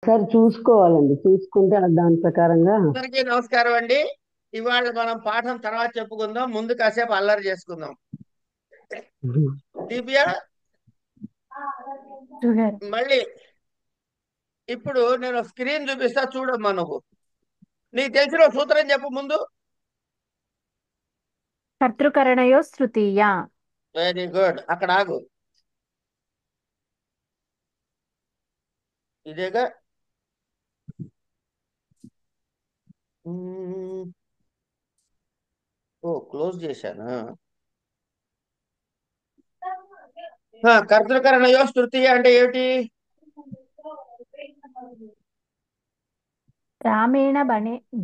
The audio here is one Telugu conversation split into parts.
సరే చూసుకోవాలండి, చూసుకుంటే దాని ప్రకారంగా. అందరికీ నమస్కారం అండి. ఇవాళ మనం పాఠం తర్వాత చెప్పుకుందాం. ముందు కాసేపు అల్లరి చేసుకుందాం. దివ్య, గురుగారు. మళ్ళీ ఇప్పుడు నేను స్క్రీన్ చూపిస్తా, చూడమ్మా. నువ్వు నీకు తెలిసిన ఒక సూత్రం చెప్పు ముందు. కర్తృకరణయో తృతీయ. Very good. అక్కడ ఆగు. ఇదేగా. మ్మ్. ఓ, క్లోజ్ చేశానా? కర్తృకరణయో తృతీయ అంటే ఏమిటి? రామేణ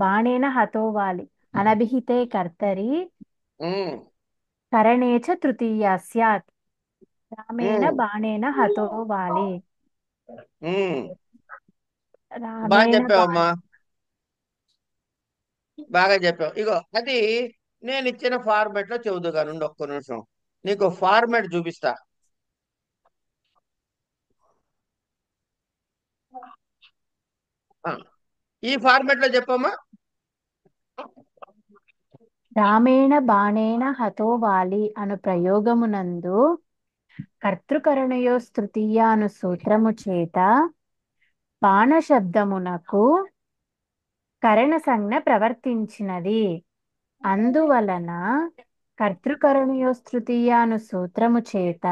బాణేన హతోవాలి అనభిహితే కర్తరి మ్మ్. కరణే చ తృతీయ స్యాత్. రామేణ మ్మ్. బాణేన హతోవాలి. మ్మ్. బాగా రామేణ బాణ చెప్పావమ్మా, బాగా చెప్పావు. ఇగో అది నేను ఇచ్చిన ఫార్మాట్ లో చెబుదుగా నుండి ఒక్క నిమిషం. నీకు ఫార్మాట్ చూపిస్తా. ఆ, ఈ ఫార్మాట్ లో చెప్పమ్మా. రామేణ బాణేన హతోవాలి అను ప్రయోగమునందు కర్తృకరణయో తృతీయ అను సూత్రము చేత బాణశబ్దమునకు కరణ సంజ్ఞ ప్రవర్తించినది. అందువలన కర్తృకరణయోస్తృతీయ అను సూత్రము చేత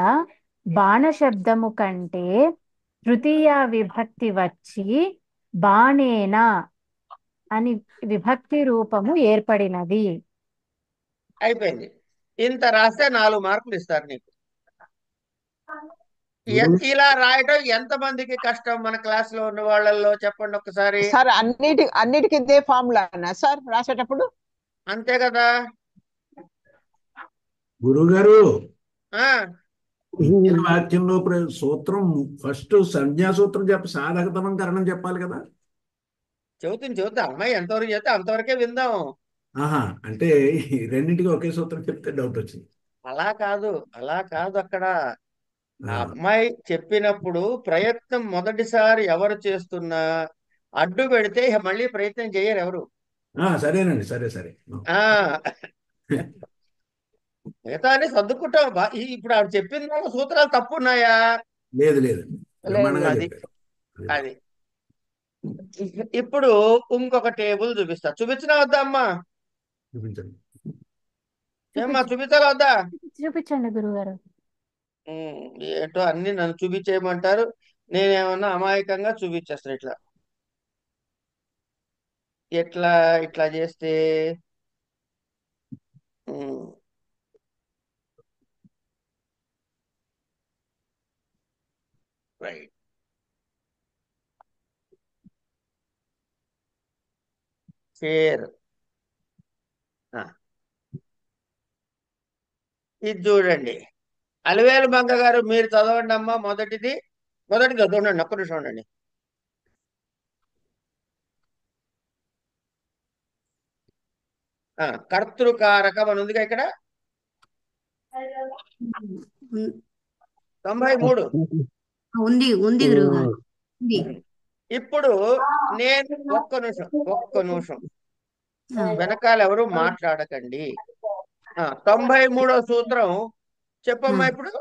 బాణశబ్దము కంటే తృతీయ విభక్తి వచ్చి బాణేన అని విభక్తి రూపము ఏర్పడినది. అయిపోయింది. ఇంత రాస్తే 4 మార్కులు ఇస్తారు నీకు. గురువు ఇలా రాయటం ఎంతమందికి కష్టం మన క్లాస్ లో ఉన్న వాళ్ళల్లో చెప్పండి ఒక్కసారి. సార్ అన్నిటికీ ఇదే ఫార్ములానా సార్ రాసేటప్పుడు? అంతే కదా. గురుగారు, ఆ ఇచ్చిన వాక్యంలో సూత్రం ఫస్ట్ సంజ్ఞా సూత్రం సాధకతనం కరణం చెప్పాలి కదా. చెబుతుంది అమ్మాయి ఎంతవరకు చెప్తే అంతవరకే విందాం. ఆహా, అంటే ఈ రెండింటికి ఒకే సూత్రం చెప్తే డౌట్ వచ్చింది. అలా కాదు అక్కడ. ఆ ఆ, అమ్మాయి చెప్పినప్పుడు ప్రయత్నం మొదటిసారి ఎవరు చేస్తున్నా అడ్డు పెడితే ఇక మళ్ళీ ప్రయత్నం చేయరు ఎవరు. సరేనండి, సరే సరే. ఆ మిగతా అని సర్దుకుంటాం. ఇప్పుడు ఆవిడ చెప్పిన దాంట్లో సూత్రాలు తప్పు ఉన్నాయా? లేదు లేదు, లేదు. బ్రహ్మాండంగా అది చెప్పారు. అది ఇప్పుడు ఇంకొక టేబుల్ చూపించిన వద్దా అమ్మా? చూపించండి. ఏమ్మా, చూపించాలా వద్దా? చూపించండి గురుగారు. ఏంటో అన్ని నన్ను చూపించేయమంటారు. నేనేమన్నా అమాయకంగా చూపించేస్తాను. ఇట్లా ఎట్లా ఇట్లా చేస్తే రైట్. షేర్. ఇది చూడండి. అలివేలు మంగ గారు మీరు చదవండి అమ్మా. మొదటిది చదవండి. ఒక్క నిమిషం ఉండండి. కర్తృకారకం అని ఉందిగా ఇక్కడ. 93 ఉంది ఉంది గురువుగారు ఉంది. ఇప్పుడు నేను ఒక్క నిమిషం వెనకాల ఎవరు మాట్లాడకండి. 93వ సూత్రం చెప్పమ్మా ఇప్పుడు.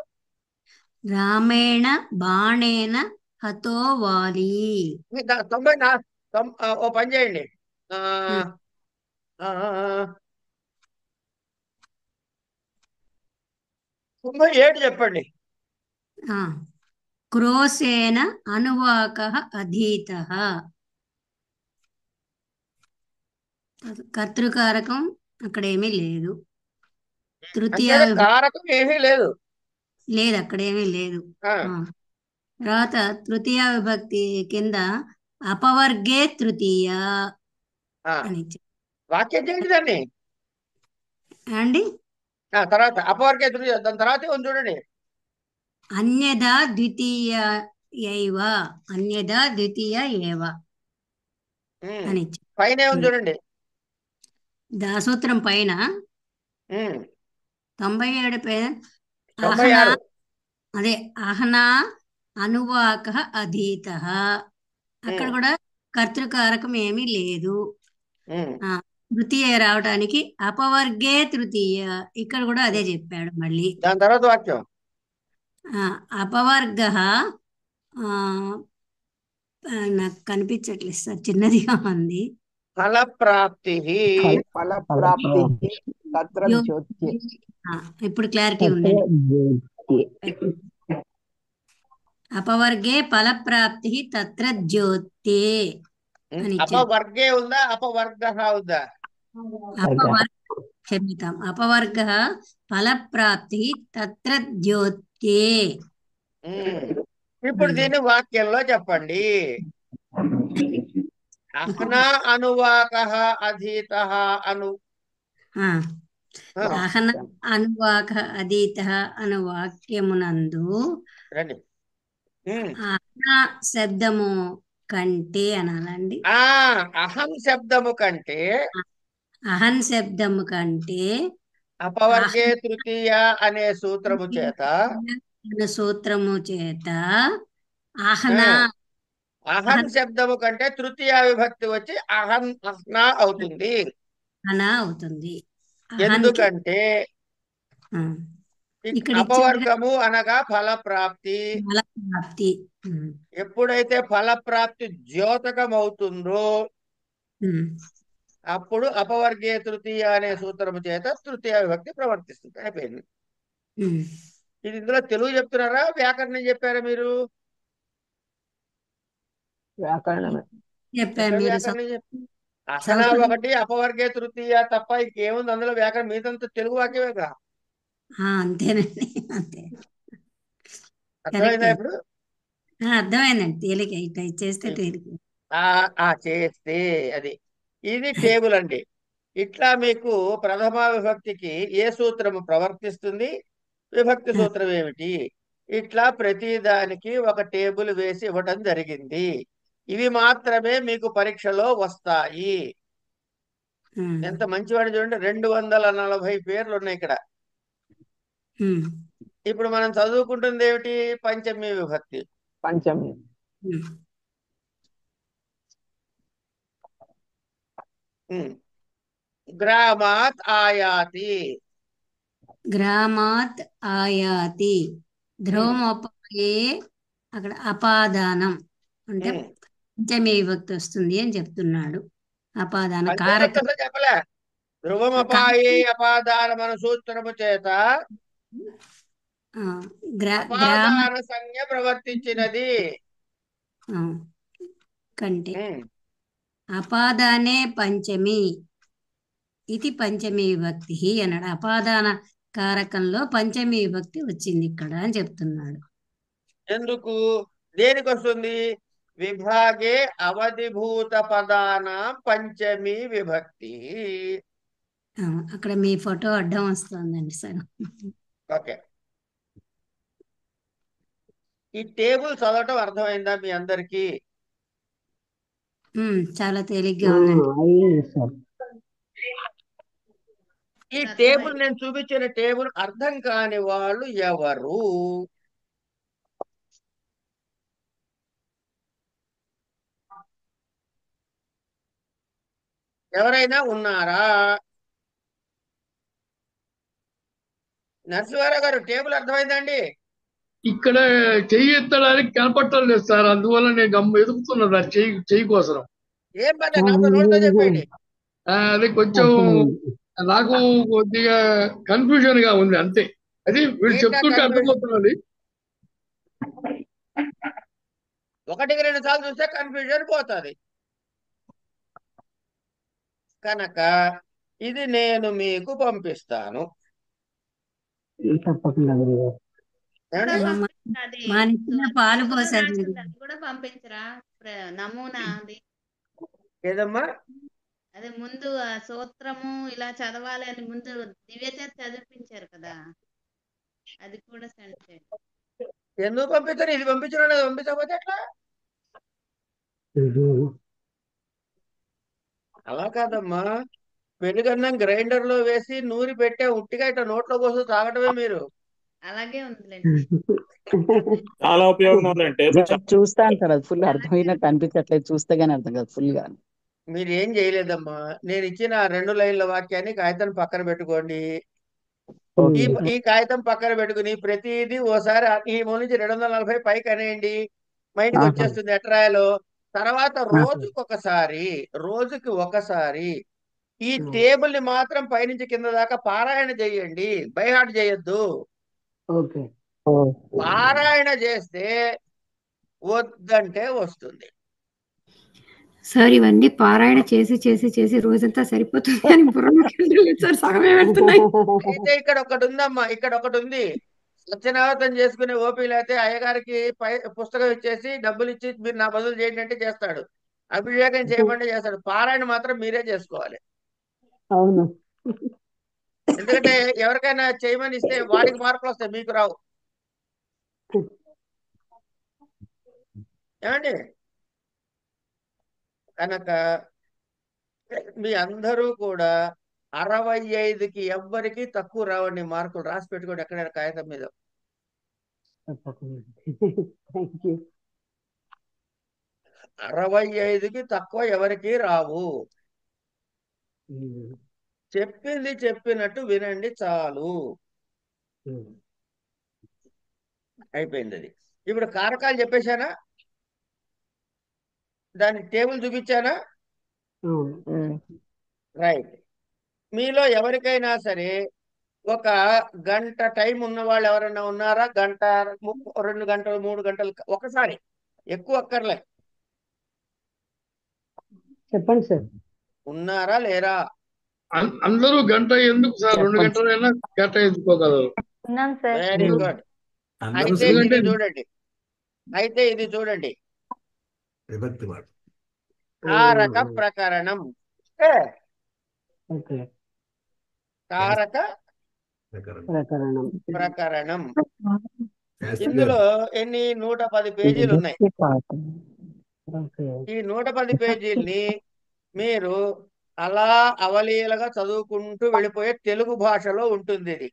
రామేణ బాణేన హతో వాలి. 90 ఓ పని చేయండి. ఆ, ఆ, 97 చెప్పండి. క్రోశేన అనువాకః అధీతః. కర్తృకారకం అక్కడ ఏమీ లేదు. తృతీయ అంటే కారకం ఏమీ లేదు. లేదు, అక్కడ ఏమీ లేదు. తర్వాత తృతీయ విభక్తి కింద అపవర్గే తృతీయ అని వాక్యం చేయండి దాన్ని. అండి. తర్వాత అపవర్గే తృతీయ, దాని తర్వాత ఉంది చూడండి. అన్యథా ద్వితీయ అన్యథా ద్వితీయ ఏవ అని పైన ఏముంది చూడండి. దాసూత్రం పైన 97 పైన 96 అదే అహనా అనువాక అధీత అక్కడ ఉమ్, కూడా కర్తృకారకం ఏమీ లేదు. ఉమ్. ఆ, తృతీయ రావడానికి అపవర్గే తృతీయ, ఇక్కడ కూడా అదే చెప్పాడు మళ్ళీ. దాని తర్వాత వాక్యం అపవర్గ నాకు కనిపించట్లేదు సార్, చిన్నదిగా ఉంది. ఫలప్రాప్తి ఫల ప్రాప్తి తత్ర జ్యో- జ్యోతి. ఇప్పుడు క్లారిటీ ఉండండి. అపవర్గే ఫలప్రాప్తి తత్ర జ్యోతే అని ఇచ్చారు. అపవర్గే ఉందా అపవర్గ ఉందా? అపవర్గ క్షమితాం, అపవర్గ ఫలప్రాప్తి తత్ర జ్యోతే. ఇప్పుడు దీన్ని వాక్యంలో చెప్పండి. అహ్నా అనువాక అధీత అను అహన అనువాక అధీత అను వాక్యమునందు రండి. అహన శబ్దము కంటే అనాలండి. అహం శబ్దము కంటే అహన్ శబ్దము కంటే అపవర్గే తృతీయ అనే సూత్రము చేత సూత్రము చేత అహన అహం శబ్దము కంటే తృతీయ విభక్తి వచ్చి అహ్నా అవుతుంది. అన అవుతుంది. అహన్కి ఎందుకంటే ఇక్కడ అపవర్గము అనగా ఫలప్రాప్తి. ఫలప్రాప్తి. ఎప్పుడైతే ఫలప్రాప్తి ద్యోతకం అవుతుందో అప్పుడు అపవర్గే తృతీయ అనే సూత్రము చేత తృతీయ విభక్తి ప్రవర్తిస్తుంది. అయిపోయింది. ఇది ఇందులో తెలుగు చెప్తున్నారా వ్యాకరణం చెప్పారా మీరు? వ్యాకరణమే చెప్పారు ఎక్కడ మీరు. వ్యాకరణం అహనా ఒకటి అపవర్గే తృతీయ తప్ప ఇంకేముంది అందులో వ్యాకరణం? మీదంతా తెలుగు వాక్యమేగా. అంతేనండి, అంతే. అర్థమైందా ఇప్పుడు? అర్థమైందండి. తేలిక ఇట్లా చేస్తే తేలిక. చేస్తే అది ఇది టేబుల్ అండి. ఇట్లా మీకు ప్రథమ విభక్తికి ఏ సూత్రము ప్రవర్తిస్తుంది, విభక్తి సూత్రం ఏమిటి, ఇట్లా ప్రతి దానికి ఒక టేబుల్ వేసి ఇవ్వటం జరిగింది. ఇవి మాత్రమే మీకు పరీక్షలో వస్తాయి. ఎంత మంచివాడు చూడండి, 240 పేర్లు ఉన్నాయి ఇక్కడ. ఇప్పుడు మనం చదువుకుంటుంది ఏమిటి? పంచమి విభక్తి. పంచమి. గ్రామాత్ ఆయాతి. గ్రామాత్ ఆయాతి. ధ్రువమోపయే అక్కడ అపాదానం అంటే పంచమి విభక్తి వస్తుంది అని చెప్తున్నాడు. అపాదాన కారకం చెప్పలే. ధ్రువమపాయే అపాదాన సూత్రము చేత అపాదాన సంజ్ఞ ప్రవర్తించినది కంటే అపాదానే పంచమి ఇది పంచమి విభక్తి అన్నాడు. అపాదాన కారకంలో పంచమి విభక్తి వచ్చింది ఇక్కడ అని చెప్తున్నాడు. ఎందుకు? దేనికి వస్తుంది? విభాగే అవధిభూత పదానాం పంచమి విభక్తి. అక్కడ మీ ఫోటో అడ్డం వస్తుందండి సార్. ఓకే, ఈ టేబుల్ చదవటం అర్థమైందా మీ అందరికి? చాలా తేలిగ్గా ఉందండి. ఈ టేబుల్ నేను చూపించిన టేబుల్ అర్థం కాని వాళ్ళు ఎవరు? ఎవరైనా ఉన్నారా? నరసింహారావు గారు టేబుల్ అర్థమైందండి? ఇక్కడ చెయ్యి ఎత్తడానికి కనపడటం లేదు సార్, అందువల్ల నేను ఎదుగుతున్నా చెయ్యి కోసం. ఏం పని, నాతో నోటితో చెప్పండి. అది కొంచెం నాకు కొద్దిగా కన్ఫ్యూజన్ గా ఉంది అంతే. అది వీళ్ళు చెప్తుంటే అర్థమవుతున్నది. 1-2 సార్లు చూస్తే కన్ఫ్యూజన్ పోతుంది. కనుక ఇది నేను మీకు పంపిస్తాను. తప్పకుండా పాలు పోసారు కూడా పంపించరా నమూనా? అది ఏదమ్మా? అదే ముందు ఆ సూత్రము ఇలా చదవాలి అని ముందు దివ్యచేత చదివించారు కదా, అది కూడా సెండ్ చేయండి. ఎందుకు పంపిస్తారు? ఇది పంపించడం లేదు, పంపించకపోతే ఎట్లా? అలా కాదమ్మా, పెరుగన్నం గ్రైండర్ లో వేసి నూరి పెట్టే ఉట్టిగా ఇట్లా నోట్లో పోసి తాగటమే మీరు. అలాగే ఉందిలేండి. చాలా ఉపయోగంగా ఉందండి టేబుల్ చాలా చూస్తాను సార్, అది ఫుల్ అర్థమైనట్టు అనిపించట్లేదు, చూస్తే గానీ అర్థం కాదు ఫుల్ గా. మీరు ఏం చేయలేదమ్మా, నేను ఇచ్చిన 2 లైన్ల వాక్యాన్ని కాగితం పక్కన పెట్టుకోండి. ఈ ఈ కాగితం పక్కన పెట్టుకుని ప్రతిదీ ఓసారి ఈ మూల నుంచి 240 పైకి అనేయండి, మైండ్కి వచ్చేస్తుంది ఎట్ట రాయాలో. తర్వాత రోజుకి ఒకసారి ఈ టేబుల్ ని మాత్రం పైనుంచి కింద దాకా పారాయణ చేయండి, బైహార్ట్ చేయొద్దు. ఓకే. పారాయణ చేస్తే వద్దంటే వస్తుంది. సార్ ఇవన్నీ పారాయణ చేసి చేసి చేసి రోజంతా సరిపోతుంది అని బుర్రలోకి వెళ్ళలేదు సార్, సగమే వెళ్తున్నాయి. అయితే ఇక్కడ ఒకటి ఉందమ్మా, ఇక్కడ ఒకటి ఉంది. సత్యనావతం చేసుకునే ఓపిక లేకపోతే అయ్యగారికి పుస్తకం ఇచ్చేసి డబ్బులు ఇచ్చి మీరు నా బదులు చేయండి అంటే చేస్తాడు, అభిషేకం చేయమంటే చేస్తాడు. పారాయణ మాత్రం మీరే చేసుకోవాలి. అవును. ఎందుకంటే ఎవరికైనా చేయమని ఇస్తే వాడికి మార్కులు వస్తాయి, మీకు రావు. ఏమండి? కనుక మీ అందరూ కూడా 65కి ఎవ్వరికి తక్కువ రావండి మార్కులు. రాసి పెట్టుకోండి ఎక్కడైనా కాగితం మీద. తప్పకుండా. Thank you. 65కి తక్కువ ఎవరికి రావు. చెప్పింది చెప్పినట్టు వినండి చాలు. అయిపోయింది అది. ఇప్పుడు కారకాలు చెప్పేశానా, దాని టేబుల్ చూపించానా? రైట్. మీలో ఎవరికైనా సరే ఒక గంట టైం ఉన్న వాళ్ళు ఎవరైనా ఉన్నారా? గంట, 2 గంటలు, 3 గంటలు ఒకసారి, ఎక్కువ అక్కర్లే. చెప్పండి సార్. ఉన్నారా లేరా? అందరూ గంట ఎందుకు సార్, 2 గంటలైనా కేటాయించుకోగలరు. ఉన్నాం సార్. Very good. అయితే ఇది చూడండి, విభక్తి వాడు. కారక ప్రకరణం. ఓకే. కారక ప్రకరణం. ప్రకరణం. ఇందులో ఎన్ని 110 పేజీలు ఉన్నాయి. ఓకే. ఈ 110 పేజీల్ని మీరు అలా అవలీలగా చదువుకుంటూ వెళ్ళిపోయే తెలుగు భాషలో ఉంటుంది ఇది.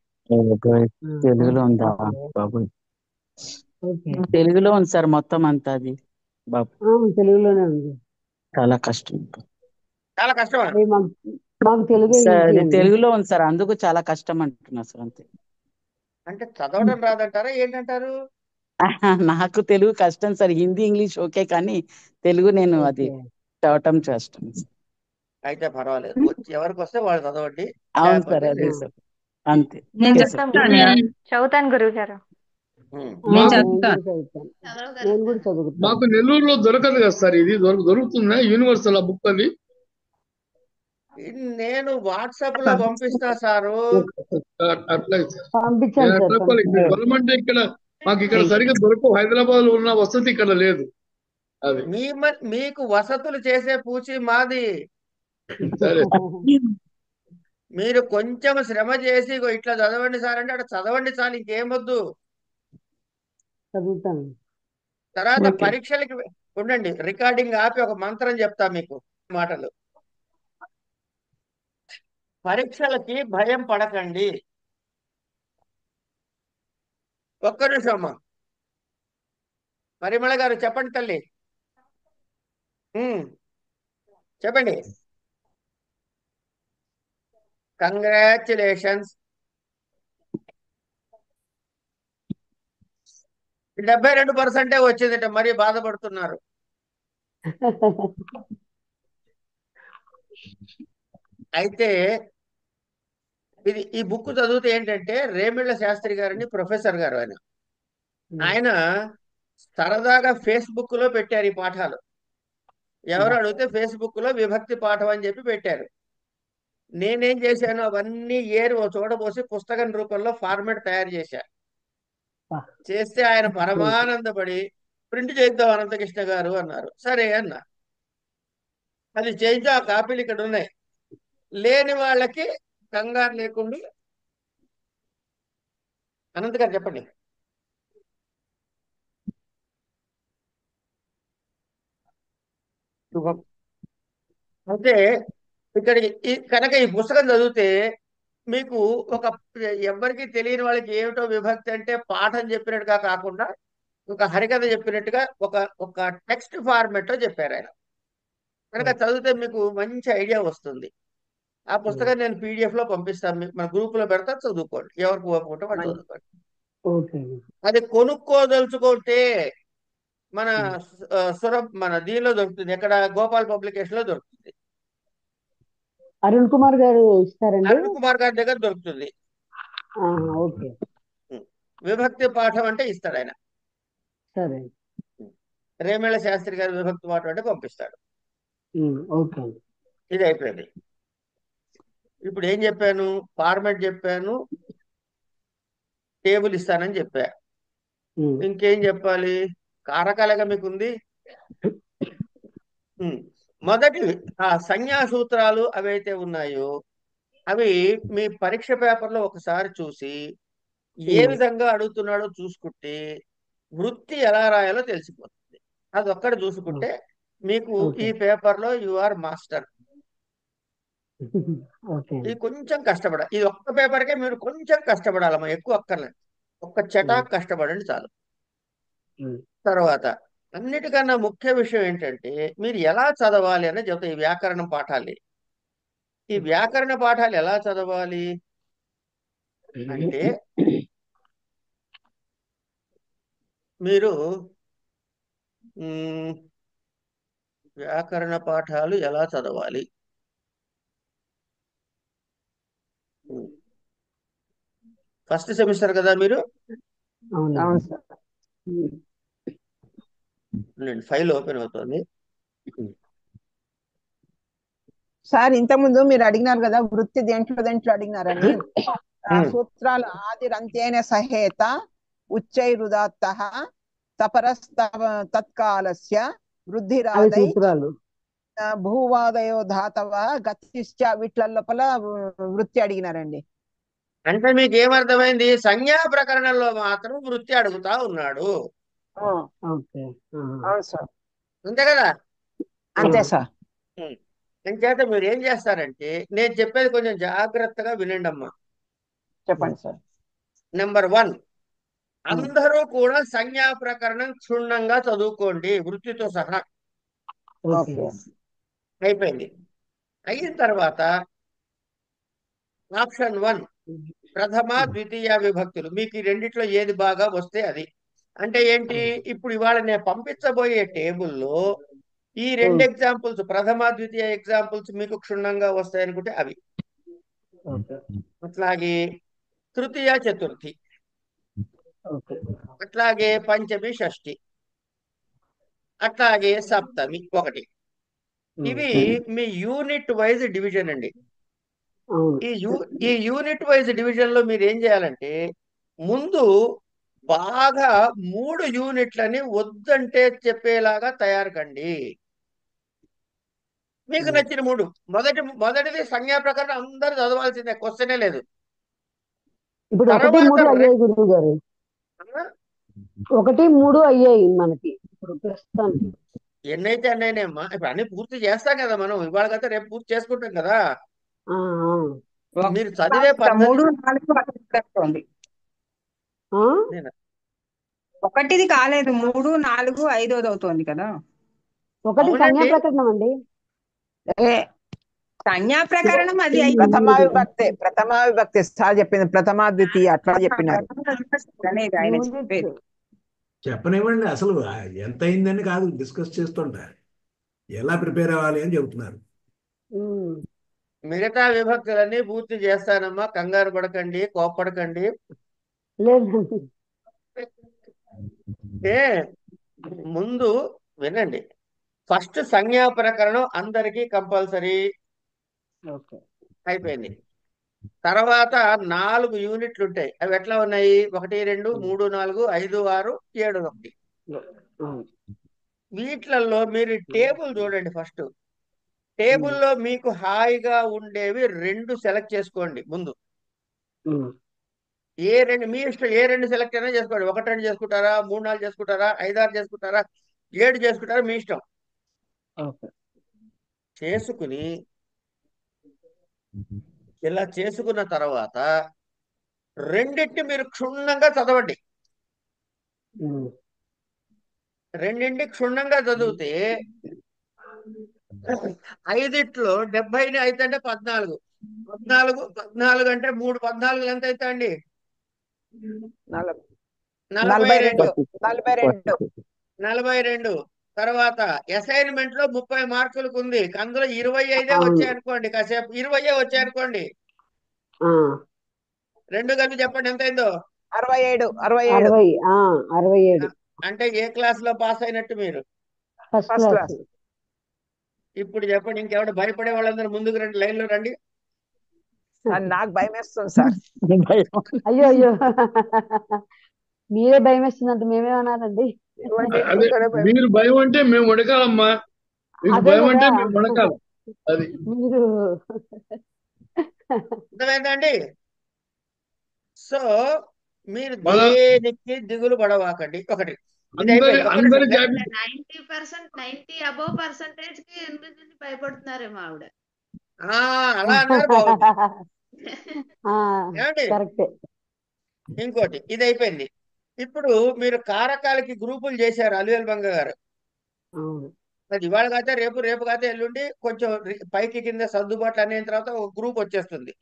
తెలుగులో ఉందా బాబు? ఓకే. తెలుగులో ఉంది సార్ మొత్తం అంతా అది బాబు. తెలుగులోనే ఉంది. చాలా కష్టం చాలా కష్టమా? అది మాకు తెలుగే సార్, ఈజీ అది అండి. తెలుగులో ఉంది సార్, అందుకు చాలా కష్టం అంటున్నా సార్, అంతే. అంటే చదవడం రాదంటారా ఏంటంటారు? నాకు తెలుగు కష్టం సార్, హిందీ ఇంగ్లీష్ ఓకే, కానీ తెలుగు నేను అది ఓకే. చదవటం కష్టం. అయితే పర్వాలేదు, ఎవరికి వస్తే వాళ్ళు చదవండి. అవును సార్, లేకపోతే అదే లేదు. సార్, అంతే. నేను ఓకే సార్. చెప్తాను, చదువుతాను గురువు గారు. నేను చదువుతాను. కూడా చదువుతాను. నేను కూడా చదువుతాను. మాకు నెల్లూరులో దొరకదు కదా సార్, ఇది దొరుకుతుందా యూనివర్సల్ ఆ బుక్ అది? నేను వాట్సాప్ లో పంపిస్తా సారు. అట్లయితే పంపించాను సార్. గవర్నమెంట్ ఇక్కడ మాకు ఇక్కడ సరిగ్గా దొరకవు, హైదరాబాద్ లో ఉన్న వసతి ఇక్కడ లేదు. అది మీకు వసతులు చేసే పూచి మాది. సరే, మీరు కొంచెం శ్రమ చేసి ఇగో ఇట్లా చదవండి సార్ అంటే అక్కడ చదవండి చాలు, ఇంకేమొద్దు. చదువుతాను. తర్వాత పరీక్షలకి ఉండండి, రికార్డింగ్ ఆపి ఒక మంత్రం చెప్తా మీకు మాటలు. పరీక్షలకి భయం పడకండి. ఒక్క నిమిషం అమ్మా. పరిమళ గారు చెప్పండి తల్లి. చెప్పండి. కంగ్రాచులేషన్స్. 72% వచ్చిందంటే మరీ బాధపడుతున్నారు. అయితే ఈ బుక్ చదివితే ఏంటంటే, రేమిళ్ళ శాస్త్రి గారని ప్రొఫెసర్ గారు, ఆయన సరదాగా ఫేస్బుక్ లో పెట్టారు ఈ పాఠాలు. ఎవరు అడిగితే ఫేస్బుక్ లో విభక్తి పాఠం అని చెప్పి పెట్టారు. నేనేం చేశాను, అవన్నీ ఏరి ఓ చూడబోసి పుస్తకం రూపంలో ఫార్మాట్ తయారు చేస్తే ఆయన పరమానందపడి ప్రింట్ చేద్దాం అనంతకృష్ణ గారు అన్నారు. సరే అన్నా. అది చేయించు, ఆ కాపీలు ఇక్కడ ఉన్నాయి. లేని వాళ్ళకి కంగారు లేకుండా. అనంత్ గారు చెప్పండి. అయితే ఇక్కడ కనుక ఈ పుస్తకం చదివితే మీకు ఒక ఎవరికి తెలియని వాళ్ళకి ఏమిటో విభక్తి అంటే పాఠం చెప్పినట్టుగా కాకుండా ఒక హరికథ చెప్పినట్టుగా ఒక ఒక టెక్స్ట్ ఫార్మెట్ లో చెప్పారు ఆయన. కనుక చదివితే మీకు మంచి ఐడియా వస్తుంది. ఆ పుస్తకం నేను పీడిఎఫ్ లో పంపిస్తాను, మీకు మన గ్రూప్ లో పెడతా, చదువుకోండి. ఎవరికి ఓపుకుంటే వాళ్ళు చదువుకోండి. ఓకే. అది కొనుక్కోదలుచుకుంటే మన మన దీనిలో దొరుకుతుంది, ఎక్కడ గోపాల్ పబ్లికేషన్ లో దొరుకుతుంది. అరుణ్ కుమార్ గారు ఇస్తారండి? అరుణ్ కుమార్ గారి దగ్గర దొరుకుతుంది. ఓకే. విభక్తి పాఠం అంటే ఇస్తాడు ఆయన. సరే. రేమేళ శాస్త్రి గారి విభక్తి పాఠం అంటే పంపిస్తాడు. ఓకే. ఇది అయిపోయింది. ఇప్పుడు ఏం చెప్పాను? ఫార్మాట్ చెప్పాను, టేబుల్ ఇస్తానని చెప్పా. ఇంకేం చెప్పాలి? కారకాలుగా మీకు ఉంది. మొదటి ఆ సంజ్ఞా సూత్రాలు అవైతే ఉన్నాయో అవి మీ పరీక్ష పేపర్లో ఒకసారి చూసి ఏ విధంగా అడుగుతున్నాడో చూసుకుంటే వృత్తి ఎలా రాయాలో తెలిసిపోతుంది. అది ఒక్కడ చూసుకుంటే మీకు ఈ పేపర్లో యు ఆర్ మాస్టర్. ఇది కొంచెం కష్టపడాలి. ఇది ఒక్క పేపర్కే మీరు కొంచెం కష్టపడాలమ్మా, ఎక్కువ అక్కర్లేదు. ఒక్క చటాక్ కష్టపడండి చాలు. తర్వాత అన్నిటికన్నా ముఖ్య విషయం ఏంటంటే మీరు ఎలా చదవాలి అనేది చెప్తా. ఈ వ్యాకరణ పాఠాలు, ఈ వ్యాకరణ పాఠాలు ఎలా చదవాలి అంటే మీరు వ్యాకరణ పాఠాలు ఎలా చదవాలి? ఫస్ట్ సెమిస్టర్ కదా మీరు? అవును సార్. ఫైల్ ఓపెన్ అవుతుంది సార్. ఇంతకుముందు మీరు అడిగినారు కదా వృత్తి దేంట్లో అడిగినారని. సూత్రాలు ఆదిరంత్యేన సహేత ఉచ్చైరుదాత్త తపరస్తత్కాలస్య వృద్ధిరాదై భూవాదయో ధాతవ గతిశ్చ వీట్ల లోపల వృత్తి అడిగినారండి. అంటే మీకు ఏమర్థమైంది? సంజ్ఞా ప్రకరణంలో మాత్రం వృత్తి అడుగుతా ఉన్నాడు. అవును సార్. అంతే కదా? అంతే సార్. అంచేత మీరు ఏం చేస్తారంటే నేను చెప్పేది కొంచెం జాగ్రత్తగా వినండి అమ్మా. చెప్పండి సార్. నెంబర్ 1, అందరూ కూడా సంజ్ఞా ప్రకరణం క్షుణ్ణంగా చదువుకోండి, వృత్తితో సహా. అయిపోయింది. అయిన తర్వాత ఆప్షన్ 1 ప్రథమ ద్వితీయ విభక్తులు. మీకు ఈ రెండిట్లో ఏది బాగా వస్తే అది. అంటే ఏంటి? ఇప్పుడు ఇవాళ నేను పంపించబోయే టేబుల్లో ఈ 2 ఎగ్జాంపుల్స్, ప్రథమ ద్వితీయ ఎగ్జాంపుల్స్ మీకు క్షుణ్ణంగా వస్తాయనుకుంటే అవి. అట్లాగే తృతీయ చతుర్థి, అట్లాగే పంచమి షష్ఠి, అట్లాగే సప్తమి 1. ఇవి మీ యూనిట్ వైజ్ డివిజన్ అండి. ఈ యూనిట్ వైజ్ డివిజన్ లో మీరు ఏం చేయాలంటే ముందు బాగా 3 యూనిట్లని వద్దంటే చెప్పేలాగా తయారు కండి. మీకు నచ్చిన 3. మొదటిది సంజ్ఞా ప్రకారం అందరూ చదవాల్సిందే, క్వశ్చనే లేదు. ఇప్పుడు 1, 3 అయ్యాయి గురువు గారు. 1, 3 అయ్యాయి మనకి ఇప్పుడు ప్రస్తుతానికి. ఎన్నైతే అన్నైనాయమ్మా. ఇప్పుడు అన్ని పూర్తి చేస్తాం కదా మనం. ఇవాళ కదా రేపు పూర్తి చేసుకుంటాం కదా. మీరు చదివే 3, 4 ఒకటిది కాలేదు, 3, 4, 5 అవుతోంది కదా. 1 సంజ్ఞా ప్రకరణం అండి. సంజ్ఞా ప్రకరణం అది ప్రథమా విభక్తి సార్ చెప్పింది. ప్రథమ ద్వితీయ అట్లా చెప్పినారు. చెప్పనివ్వండి. అసలు ఎంత అయిందని కాదు డిస్కస్ చేస్తుంటారు, ఎలా ప్రిపేర్ అవ్వాలి అని చెబుతున్నారు. మిగతా విభక్తులన్నీ పూర్తి చేస్తానమ్మా, కంగారు పడకండి, కోప్పడకండి. ముందు వినండి. ఫస్ట్ సంజ్ఞా ప్రకరణం అందరికీ కంపల్సరీ అయిపోయింది. తర్వాత 4 యూనిట్లు ఉంటాయి. అవి ఎట్లా ఉన్నాయి? 1, 2, 3, 4, 5, 6, 7, 1. వీటిలలో మీరు టేబుల్ చూడండి. ఫస్ట్ టేబుల్లో మీకు హాయిగా ఉండేవి 2 సెలెక్ట్ చేసుకోండి ముందు. ఏ 2 మీ ఇష్టం, ఏ 2 సెలెక్ట్ అయినా చేసుకోండి. 1, 2 చేసుకుంటారా, 3, 4 చేసుకుంటారా, 5, 6 చేసుకుంటారా, 7 చేసుకుంటారా, మీ ఇష్టం. చేసుకుని ఇలా చేసుకున్న తర్వాత రెండింటిని మీరు క్షుణ్ణంగా చదవండి. రెండింటి క్షుణ్ణంగా చదివితే 5 70 అయితే అంటే 14 14 అంటే 3 14 ఎంత అవుతా అండి? 42. 42. తర్వాత అసైన్మెంట్ లో 30 మార్కులకు ఉంది, అందులో 25 వచ్చాయనుకోండి, కాసేపు 20 వచ్చాయనుకోండి, 2 కలిపి చెప్పండి ఎంత అయిందో? 67. అంటే ఏ క్లాస్ లో పాస్ అయినట్టు మీరు? First class. ఇప్పుడు చెప్పండి, ఇంకెవరు భయపడే వాళ్ళందరూ ముందుకు రండి, లైన్ లో రండి. నాకు భయం వేస్తుంది సార్. అయ్యో మీరే భయం వేస్తుందంటే మేమేమన్నారండి? అదే మీరు భయం అంటే మేము వడకాలమ్మా, మీకు అదే భయం అంటే కదా. మేము వడకాలం. అది మీరు అర్థమైందండి? సో మీరు మన దేనికి దిగులు పడవాకండి. ఒకటి ఇది అందరి అయిపోయింది. ఒక అందరి నిమిషం. జాబి 90% అబోవ్ పర్సంటేజ్ కి ఎనిమిది నుంచి భయపడుతున్నారేమో ఆవిడ. అలా అన్నారు, బాగుంది. ఏమండి? కరెక్టే. ఇంకోటి ఇది అయిపోయింది. ఇప్పుడు మీరు కారకాలకి గ్రూపులు చేశారు అలివేలు బంగ గారు. అది ఇవాళ కాతే రేపు, రేపు కాతే ఎల్లుండి, కొంచెం పైకి కింద సర్దుబాట్లు అయిన తర్వాత ఒక గ్రూప్ వచ్చేస్తుంది.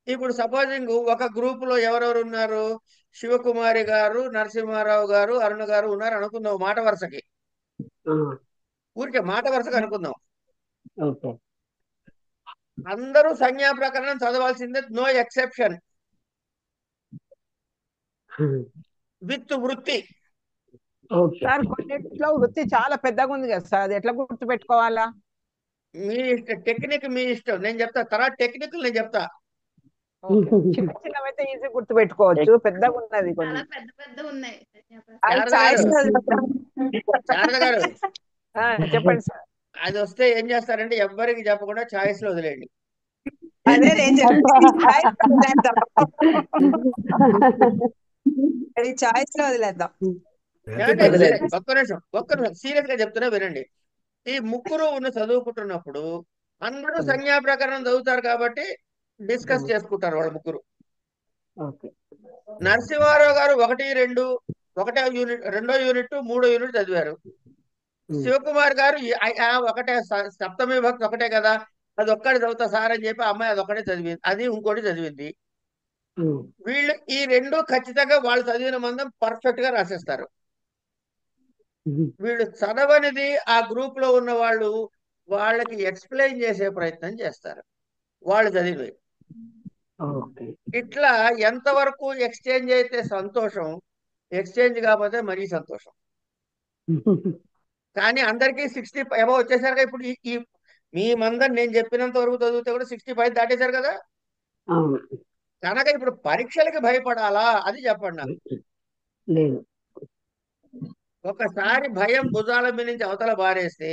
ఇప్పుడు సపోజింగ్ ఒక గ్రూప్ లో ఎవరెవరు ఉన్నారు? శివకుమారి గారు, నరసింహారావు గారు, అరుణ గారు ఉన్నారు అనుకుందాం, మాట వరుసకి, ఊరికే మాట వరుసగా అనుకుందాం. అందరూ సంజ్ఞా ప్రకరణం చదవాల్సిందే, నో ఎక్సెప్షన్, విత్ వృత్తి. సార్ కొన్నిట్లో వృత్తి చాలా పెద్దగా ఉంది కదా సార్, అది ఎట్లా గుర్తు పెట్టుకోవాలా? మీ ఇష్టం, టెక్నిక్ మీ ఇష్టం. నేను చెప్తా తర్వాత టెక్నిక్ నేను చెప్తా. చిన్న చిన్నవైతే ఈజీ గుర్తు పెట్టుకోవచ్చు, పెద్దగా ఉన్నది కొన్ని. చాలా పెద్ద పెద్ద ఉన్నాయి. శారద గారు చెప్పండి సార్. అది వస్తే ఏం చేస్తారంటే ఎవ్వరికి చెప్పకుండా ఛాయిస్ లో వదిలేండి. అదే నేను చాయిస్ లో వదిలేద్దాం. ఒక్క నిమిషం సీరియస్ గా చెప్తున్నా వినండి. ఈ ముగ్గురు ఉన్న చదువుకుంటున్నప్పుడు అందరూ సంజ్ఞా ప్రకరణం చదువుతారు కాబట్టి డిస్కస్ చేసుకుంటారు వాళ్ళ ముగ్గురు. నరసింహారావు గారు 1, 2 ఒకటో యూనిట్, 2వ యూనిట్, 3వ యూనిట్ చదివారు. శివకుమార్ గారు ఒకటే, సప్తమి విభక్తి ఒకటే కదా, అది ఒక్కటి చదువుతా సార్ అని చెప్పి అమ్మాయి అది ఒకటే చదివింది, అది ఇంకోటి చదివింది. వీళ్ళు ఈ 2 ఖచ్చితంగా వాళ్ళు చదివిన మందం పర్ఫెక్ట్ గా రాసేస్తారు. వీళ్ళు చదవనిది ఆ గ్రూప్ లో ఉన్న వాళ్ళు వాళ్ళకి ఎక్స్ప్లెయిన్ చేసే ప్రయత్నం చేస్తారు వాళ్ళు చదివి. ఇట్లా ఎంతవరకు ఎక్స్చేంజ్ అయితే సంతోషం, ఎక్స్చేంజ్ కాకపోతే మరీ సంతోషం. కానీ అందరికీ 60 అబౌవ్ వచ్చేసారు కదా. ఇప్పుడు ఈ మీ మందం నేను చెప్పినంత వరకు చదివితే కూడా 65 దాటేశారు కదా. కనుక ఇప్పుడు పరీక్షలకి భయపడాలా అది చెప్పండి నాకు. ఒకసారి భయం భుజాల మీద నుంచి అవతల బారేస్తే,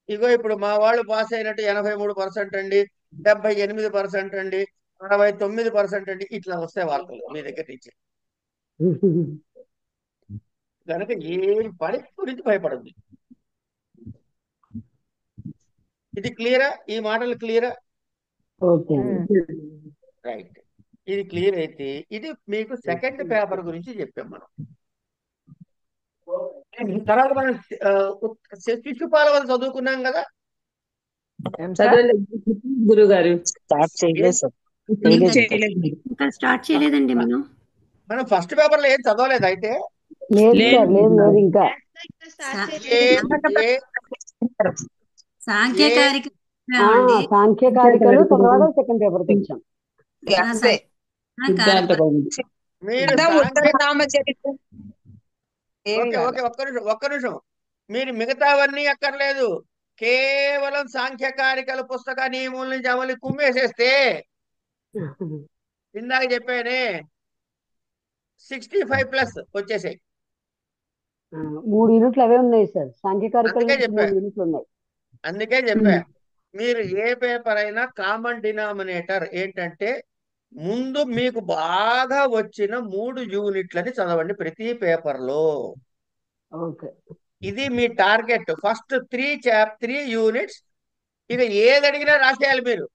ఇగో ఇప్పుడు మా వాళ్ళు పాస్ అయినట్టు 83% అండి, 78% అండి, 69% అండి, ఇట్లా వస్తాయి వార్తలు మీ దగ్గర నుంచి. కనుక ఏ పరీక్ష గురించి భయపడద్దు. ఇది క్లియరా? ఈ మాటలు క్లియరా? రైట్. ఇది క్లియర్ అయితే ఇది మీకు సెకండ్ పేపర్ గురించి చెప్పాం మనం. తర్వాత మనం శిశుపాలవని చదువుకున్నాం కదా. గురుగారు స్టార్ట్ చేయలేదు సార్. ఇంకా స్టార్ట్ చేయలేదండి మనం ఫస్ట్ పేపర్ లో ఏం చదవలేదు అయితే. లేదు ఇంకా సాంఖ్యకారికలు తర్వాత సెకండ్ పేపర్ తెచ్చాం. మీరు ఒక్క నిమిషం మీరు మిగతావన్నీ అక్కర్లేదు, కేవలం సాంఖ్యకారికల పుస్తక నియమం నుంచి అమలు కుమ్మేసేస్తే ఇందాక చెప్పానే 65+ వచ్చేసాయి. 3 యూనిట్లు అవే ఉన్నాయి సార్. సాంఖ్యకారికలు 3 యూనిట్లు ఉన్నాయి. అందుకే చెప్పా, మీరు ఏ పేపర్ అయినా కామన్ డినామినేటర్ ఏంటంటే ముందు మీకు బాగా వచ్చిన 3 యూనిట్లని చదవండి ప్రతి పేపర్ లో. ఇది మీ టార్గెట్. ఫస్ట్ 3 యూనిట్స్ ఇక ఏది అడిగినా రాసేయాలి మీరు.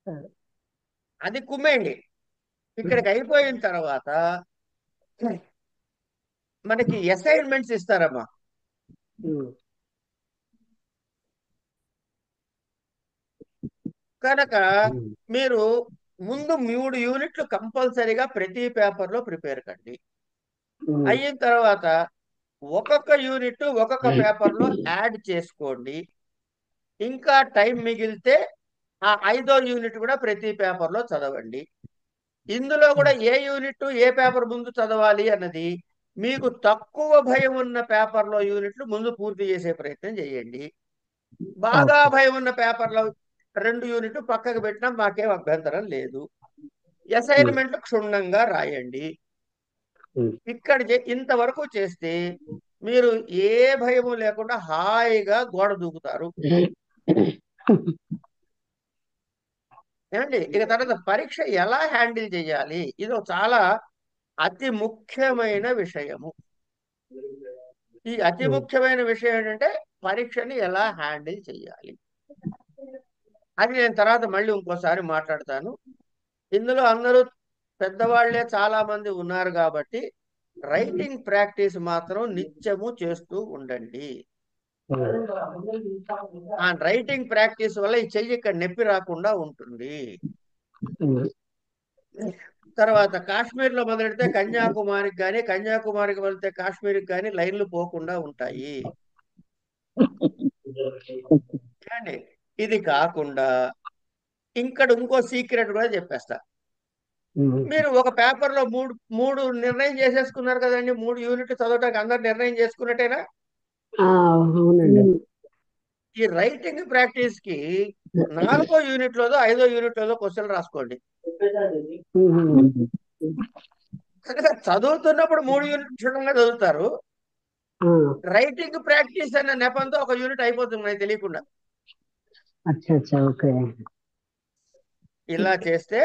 సరే. అది కుమ్మేయండి. ఇక్కడికి అయిపోయిన తర్వాత మనకి అసైన్మెంట్స్ ఇస్తారమ్మా. కనుక మీరు ముందు 3 యూనిట్లు కంపల్సరీగా ప్రతి పేపర్లో ప్రిపేర్ కండి. అయిన తర్వాత ఒక్కొక్క యూనిట్ ఒక్కొక్క పేపర్లో యాడ్ చేసుకోండి. ఇంకా టైం మిగిలితే ఆ 5వ యూనిట్ కూడా ప్రతి పేపర్లో చదవండి. ఇందులో కూడా ఏ యూనిట్ ఏ పేపర్ ముందు చదవాలి అన్నది మీకు తక్కువ భయం ఉన్న పేపర్లో యూనిట్లు ముందు పూర్తి చేసే ప్రయత్నం చేయండి. బాగా భయం ఉన్న పేపర్లో 2 యూనిట్లు పక్కకు పెట్టినా మాకేం అభ్యంతరం లేదు. అసైన్మెంట్లు క్షుణ్ణంగా రాయండి. ఇక్కడ ఇంతవరకు చేస్తే మీరు ఏ భయము లేకుండా హాయిగా గోడ దూకుతారు. ఏమండి? ఇక తర్వాత పరీక్ష ఎలా హ్యాండిల్ చేయాలి, ఇది చాలా అతి ముఖ్యమైన విషయము. ఈ అతి ముఖ్యమైన విషయం ఏంటంటే పరీక్షని ఎలా హ్యాండిల్ చేయాలి అది నేను తర్వాత మళ్ళీ ఇంకోసారి మాట్లాడతాను. ఇందులో అందరూ పెద్దవాళ్లే చాలా మంది ఉన్నారు కాబట్టి రైటింగ్ ప్రాక్టీస్ మాత్రం నిత్యము చేస్తూ ఉండండి. ఆ రైటింగ్ ప్రాక్టీస్ వల్ల ఈ చెయ్యి ఇక్కడ నొప్పి రాకుండా ఉంటుంది. తర్వాత కాశ్మీర్లో మొదలెడితే కన్యాకుమారికి కానీ, కన్యాకుమారికి వెళ్తే కాశ్మీర్కి కానీ లైన్లు పోకుండా ఉంటాయి. ఇది కాకుండా ఇక్కడ ఇంకో సీక్రెట్ కూడా చెప్పేస్తా. మీరు ఒక పేపర్లో మూడు నిర్ణయం చేసేసుకున్నారు కదండి. 3 యూనిట్లు చదవటానికి అందరు నిర్ణయం చేసుకున్నట్టేనా? ఈ రైటింగ్ ప్రాక్టీస్ కి 4వ యూనిట్ లోదో 5వ యూనిట్ లోదో క్వశ్చన్ రాసుకోండి. చదువుతున్నప్పుడు 3 యూనిట్ క్షుణ్ణంగా చదువుతారు. రైటింగ్ ప్రాక్టీస్ అన్న నెపంతో ఒక యూనిట్ అయిపోతుంది మనకి తెలియకుండా. ఇలా చేస్తే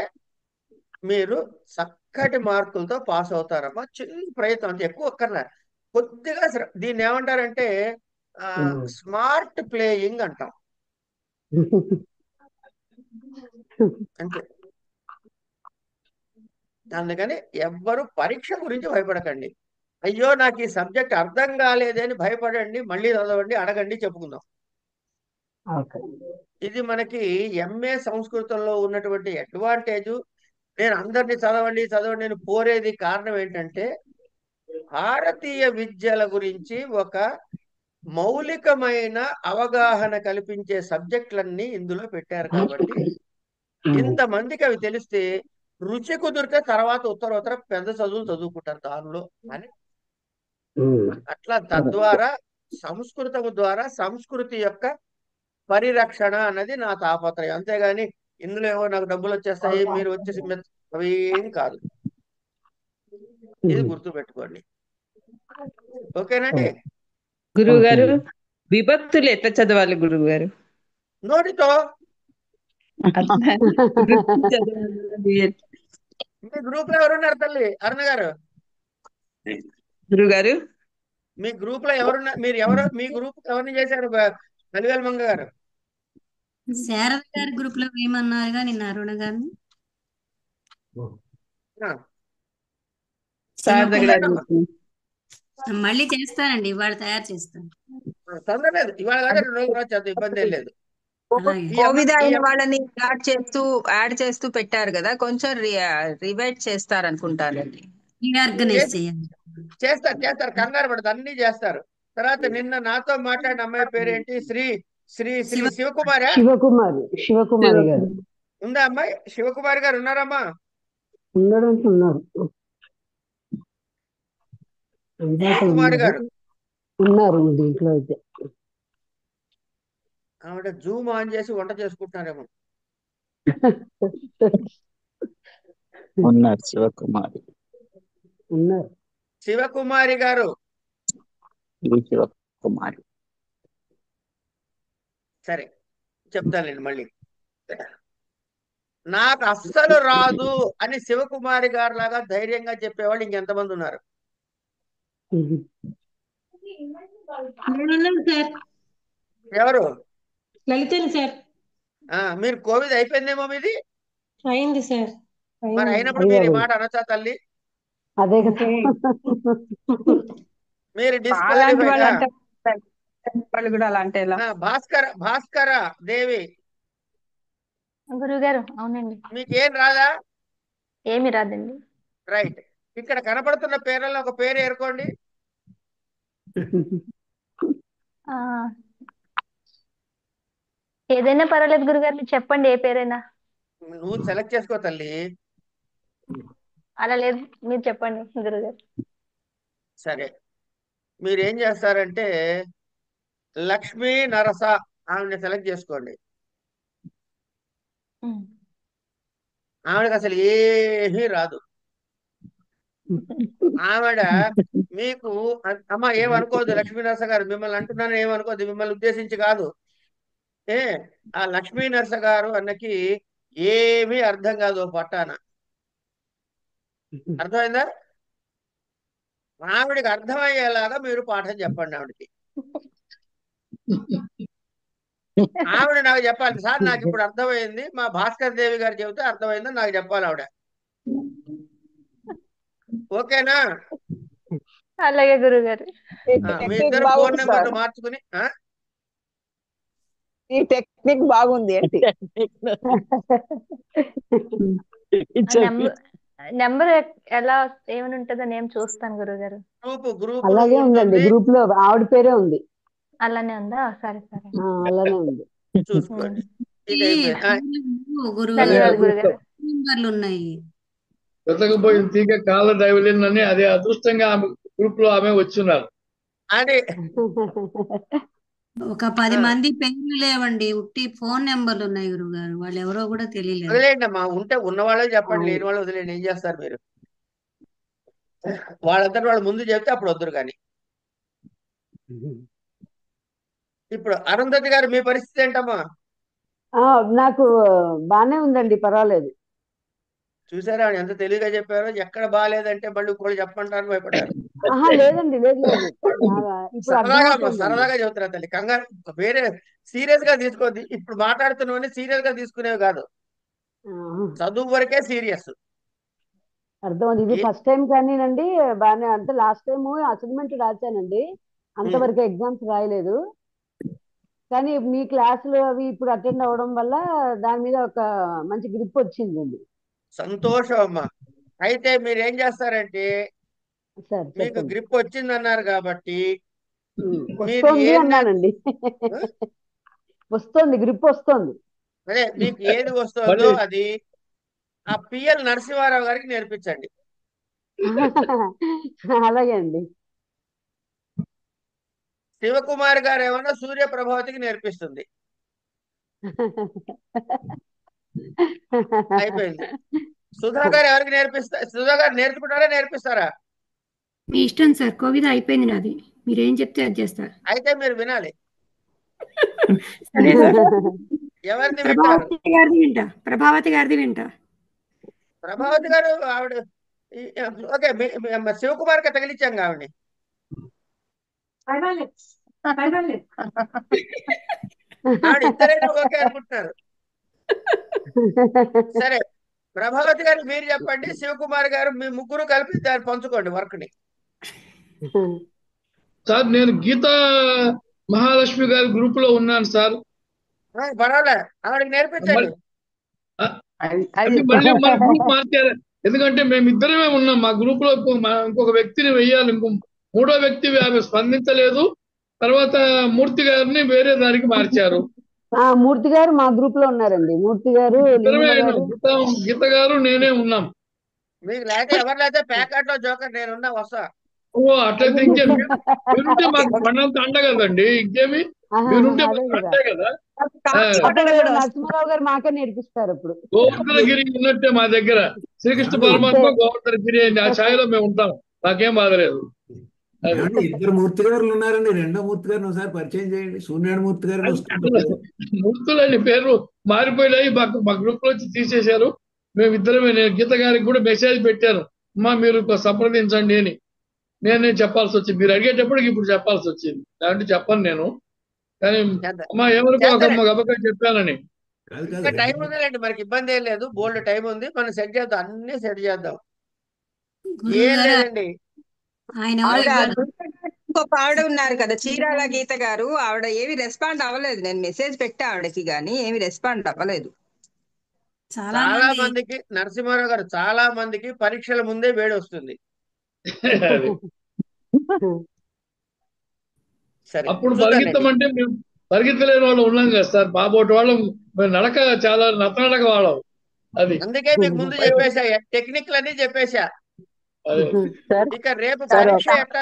మీరు చక్కటి మార్కులతో పాస్ అవుతారమ్మా. చిన్న ప్రయత్నం అంతే, ఎక్కువ ఒక్కర్లా. కొద్దిగా దీన్ని ఏమంటారంటే స్మార్ట్ ప్లేయింగ్ అంటాం అంతే. అందుకని ఎవ్వరు పరీక్ష గురించి భయపడకండి. అయ్యో నాకు ఈ సబ్జెక్ట్ అర్థం కాలేదని భయపడండి. మళ్ళీ చదవండి, అడగండి, చెప్పుకుందాం. ఇది మనకి ఎంఏ సంస్కృతంలో ఉన్నటువంటి అడ్వాంటేజ్. నేను అందరినీ చదవండి చదవండి నేను కోరేది కారణం ఏంటంటే భారతీయ విద్యల గురించి ఒక మౌలికమైన అవగాహన కల్పించే సబ్జెక్టులన్నీ ఇందులో పెట్టారు కాబట్టి ఇంతమందికి అవి తెలిస్తే రుచి కుదిరితే తర్వాత ఉత్తరోత్తర పెద్ద చదువులు చదువుకుంటారు దానిలో అని. అట్లా తద్వారా సంస్కృతము ద్వారా సంస్కృతి యొక్క పరిరక్షణ అన్నది నా తాపత్రయం. అంతేగాని ఇందులో ఏమో నాకు డబ్బులు వచ్చేస్తాయి మీరు వచ్చేసి అవి ఏం కాదు. ఇది గుర్తు పెట్టుకోండి. ఓకేనండి? గురువు గారు, విభక్తులు ఎట్లా చదవాలి గురువు గారు? నోటితో. మీ గ్రూప్ లో ఎవరున్నారు తల్లి? అరుణ గారు, గురువు గారు మీ గ్రూప్ లో ఎవరున్నారు? మీరు మీ గ్రూప్ ఎవరిని చేశారు? నలివేల మంగ గారు శారద గారి గ్రూప్ లో ఏమన్నారుగా నిన్న అరుణ గారిని. మళ్ళీ చేస్తానండి, ఇవాళ తయారు చేస్తాను. తొందర లేదు, ఇవాళ కాదు 2 రోజులు వచ్చేది, ఇబ్బంది ఏం లేదు. కోవిడ్ అయిన వాళ్ళని యాడ్ చేస్తూ పెట్టారు కదా, కొంచెం రివైట్ చేస్తారు అనుకుంటారండి. చేస్తారు, కంగారు పడదు, అన్ని చేస్తారు. తర్వాత నిన్న నాతో మాట్లాడిన అమ్మాయి పేరేంటి? శ్రీ శ్రీ శ్రీ శివకుమారి శివకుమారి గారు ఉందా అమ్మాయి? శివకుమారి గారు ఉన్నారమ్మా? శివకుమారి గారు ఉన్నారు దీంట్లో అయితే. ఆవిడ జూమ్ ఆన్ చేసి వంట చేసుకుంటున్నారేమో. ఉన్నారు శివకుమారి, ఉన్నారు శివకుమారి గారు. శివకుమారి సరే చెప్తానండి మళ్ళీ. నాకు అస్సలు రాదు అని శివకుమారి గారు లాగా ధైర్యంగా చెప్పేవాళ్ళు ఇంకెంతమంది ఉన్నారు? ఎవరు? లలితని సార్. మీరు కోవిడ్ అయిపోయిందేమో మీది. అయింది సార్. మరి అయినప్పుడు మీరు ఈ మాట అనొచ్చా తల్లి? అదే కదా. మీరు అలాంటి డిస్క్వాలిఫైడ్. వాళ్ళు అంటే వాళ్ళు కూడా అలా అంటే ఎలా? భాస్కర దేవి గురుగారు అవునండి. మీకేం రాదా? ఏమి రాదండి. రైట్. ఇక్కడ కనపడుతున్న పేర్లలో ఒక పేరు ఏర్కోండి. ఆ, ఏదైనా పర్వాలేదు గురుగారు, మీరు చెప్పండి ఏ పేరైనా. నువ్వు సెలెక్ట్ చేసుకో తల్లి. అలా లేదు, మీరు చెప్పండి గురుగారు. సరే, మీరు ఏం చేస్తారంటే లక్ష్మీ నరస ఆవిడని సెలెక్ట్ చేసుకోండి. ఆవిడకి అసలు ఏమీ రాదు. ఆవిడ మీకు అమ్మ ఏమనుకోవద్దు, లక్ష్మీ నరస గారు మిమ్మల్ని అంటున్నాను, ఏమనుకోవద్దు, మిమ్మల్ని ఉద్దేశించి కాదు. ఆ లక్ష్మీ నరస గారు అన్నకి ఏమీ అర్థం కాదు ఓ పట్టాన. అర్థమైందా? ఆవిడికి అర్థమయ్యేలాగా మీరు పాఠం చెప్పండి ఆవిడకి. ఆవిడ నాకు చెప్పాలి, సార్ నాకు ఇప్పుడు అర్థమైంది, మా భాస్కర్ దేవి గారు చెబితే అర్థమైందని నాకు చెప్పాలి ఆవిడ. ఓకేనా? అలాగే గురుగారు. మీ ఇద్దరు ఫోన్ నెంబర్లు మార్చుకుని. ఈ టెక్నిక్ బాగుంది ఏంటి? నెంబర్ ఎలా ఏమని ఉంటుందో నేను చూస్తాను గురుగారు. గ్రూప్ అలాగే ఉందండి, గ్రూప్ లో ఆవిడ పేరే ఉంది. అలానే ఉందా? సరే సరే, అలానే ఉంది. చూసుకోండి. ధన్యవాదాలు గురుగారు. నెంబర్లు ఉన్నాయి. వెతకపోయిన తీగ కాళ్ళ దైవలేనని అదే అదృష్టంగా ఆమె గ్రూప్ లో ఆమె వచ్చున్నారు. అదే ఒక 10 మంది పేర్లు లేవండి, ఉట్టి ఫోన్ నెంబర్లు ఉన్నాయి గురుగారు. వాళ్ళు ఎవరో కూడా తెలియలేదు. వదిలేండి అమ్మా, ఉంటే ఉన్న వాళ్ళే చెప్పండి, లేని వాళ్ళు వదిలేండి. ఏం చేస్తారు మీరు? వాళ్ళందరూ వాళ్ళు ముందు చెప్తే అప్పుడు వద్దురు. కానీ ఇప్పుడు అరుంధతి గారు మీ పరిస్థితి ఏంటమ్మా? నాకు బానే ఉందండి, పర్వాలేదు. చూసారా ఎంత తెలివిగా చెప్పారో. ఎక్కడ బాగాలేదంటే మళ్ళీ ఇంకోళ్ళు చెప్పమంటారు, భయపడ్డారు. లేదండి, లేదు లేదు, ఇప్పుడు సరదాగా చెబుతున్నా తల్లి, కంగారు వేరే సీరియస్ గా తీసుకోద్ది. ఇప్పుడు మాట్లాడుతున్నవన్నీ సీరియస్ గా తీసుకునేవి కాదు, చదువు వరకే సీరియస్. అర్థమైంది. ఇది ఫస్ట్ టైం కానీనండి, బాగానే. అంటే లాస్ట్ టైం అసైన్మెంట్ రాశానండి, అంతవరకు ఎగ్జామ్స్ రాయలేదు. కానీ మీ క్లాసులు అవి ఇప్పుడు అటెండ్ అవ్వడం వల్ల దాని మీద ఒక మంచి గ్రిప్ వచ్చిందండి. సంతోషం అమ్మా. అయితే మీరు ఏం చేస్తారంటే, మీకు గ్రిప్ వచ్చిందన్నారు కాబట్టి వస్తుంది అన్నానండి, వస్తుంది, గ్రిప్ వస్తుంది. అదే మీకు ఏది వస్తుందో అది ఆ పిఎల్ నరసింహారావు గారికి నేర్పించండి. అలాగే అండి. శివకుమార్ గారు ఏమన్నా సూర్య ప్రభావతికి నేర్పిస్తుంది. అయిపోయింది. సుధా గారు ఎవరికి నేర్పిస్తారు? సుధా గారు నేర్చుకుంటారా, నేర్పిస్తారా? మీ ఇష్టం సార్. కోవిద అయిపోయింది నాది, మీరేం చెప్తే అది చేస్తా. అయితే మీరు వినాలి. సరే సార్. ఎవరిని వింటారు? ప్రభావతి గారిది వింటా. ప్రభావతి గారిది వింటా. ప్రభావతి గారు ఆవిడ ఓకే. శివకుమార్ కి తగిలిచ్చాం ఆవిడని. ఆవిడ ఇద్దరైనా ఓకే అనుకుంటున్నారు. సరే, ప్రభావతి గారు మీరు చెప్పండి, శివకుమార్ గారు మీ ముగ్గురు కలిపి దాన్ని పంచుకోండి వర్క్ ని. సార్ నేను గీతా మహాలక్ష్మి గారి గ్రూప్ లో ఉన్నాను సార్. పర్వాలే, ఆవిడకి నేర్పించండి. మళ్ళీ మన గ్రూప్ మార్చారు, ఎందుకంటే మేము ఇద్దరమే ఉన్నాం. మా గ్రూప్ లో ఇంకొక వ్యక్తిని వెయ్యాలి. ఇంకో మూడో వ్యక్తి ఆమె స్పందించలేదు. తర్వాత మూర్తి గారిని వేరే దానికి మార్చారు. మూర్తి గారు మా గ్రూప్ లో ఉన్నారండి. మూర్తి గారు, గీత గారు నేనే ఉన్నాం. మీకు లేకపోతే ఎవరు లేకపోతే ప్యాకెట్ లో జోకర్ నేనున్నా, వస్తా. అట్లయితే ఇంకేమి మీరుంటే మాకు పన్నంత అండ కదండి. ఇంకేమి మీరుంటే మాకు అంతే కదా. నరసింహారావు గారు మాకే నేర్పిస్తారు. ఇప్పుడు గోవర్ధనగిరి ఉన్నట్టే మా దగ్గర శ్రీకృష్ణ పరమాత్మ గోవర్ధనగిరి ఆ ఛాయలో మేము ఉంటాం. నాకేం బాధలేదు. ఇద్దరు మూర్తి గారులు ఉన్నారండి. రెండో మూర్తి గారిని ఒకసారి పరిచయం చేయండి. సూర్యనారాయణ మూర్తి గారు మూర్తులండి పేర్లు మారిపోయినాయి. మా గ్రూప్ లో తీసేశారు. మేము ఇద్దరమే. నేను గీత గారికి కూడా మెసేజ్ పెట్టాను, అమ్మా మీరు సంప్రదించండి అని. నేనే చెప్పాల్సి వచ్చింది. మీరు అడిగేటప్పటికి ఇప్పుడు చెప్పాల్సి వచ్చింది. దాంట్లో చెప్పను నేను. కానీ చేద్దాం అమ్మా ఏమనుకోకమ్మా చేద్దాం గబక్క చెప్పానని. కాదు ఇంకా కాదు టైం ఉందిలేండి, మనకి ఇబ్బంది ఏం లేదు, బోల్డ్ టైం ఉంది, మనం సెట్ చేద్దాం, అన్ని సెట్ చేద్దాం, గురువు ఏం గారు లేదండి. ఆయన ఎవరో ఆవిడ ఇవాళ ఇంకొక ఆవిడ ఉన్నారు కదా, చీరాల గీత గారు, ఆవిడ ఏమి రెస్పాండ్ అవ్వలేదు. నేను మెసేజ్ పెట్టా ఆవిడకి, కానీ ఏమి రెస్పాండ్ అవ్వలేదు. చాలా చాలా మంది మందికి నరసింహారావు గారు, చాలా మందికి పరీక్షల ముందే వేడి వస్తుంది. అది సరే అప్పుడు చూద్దాంలేండి. పరిగెత్తమంటే మేము పరిగెత్తలేని వాళ్ళు ఉన్నాం కదా సార్, బాబోటి వాళ్ళం. మేము నడక చాలా నడక వాళ్ళం. అది అందుకే మీకు ముందు చెప్పేశా, టెక్నిక్లన్నీ చెప్పేశా. అదే సార్ ఇక రేపు సార్ పరీక్ష ఎట్లా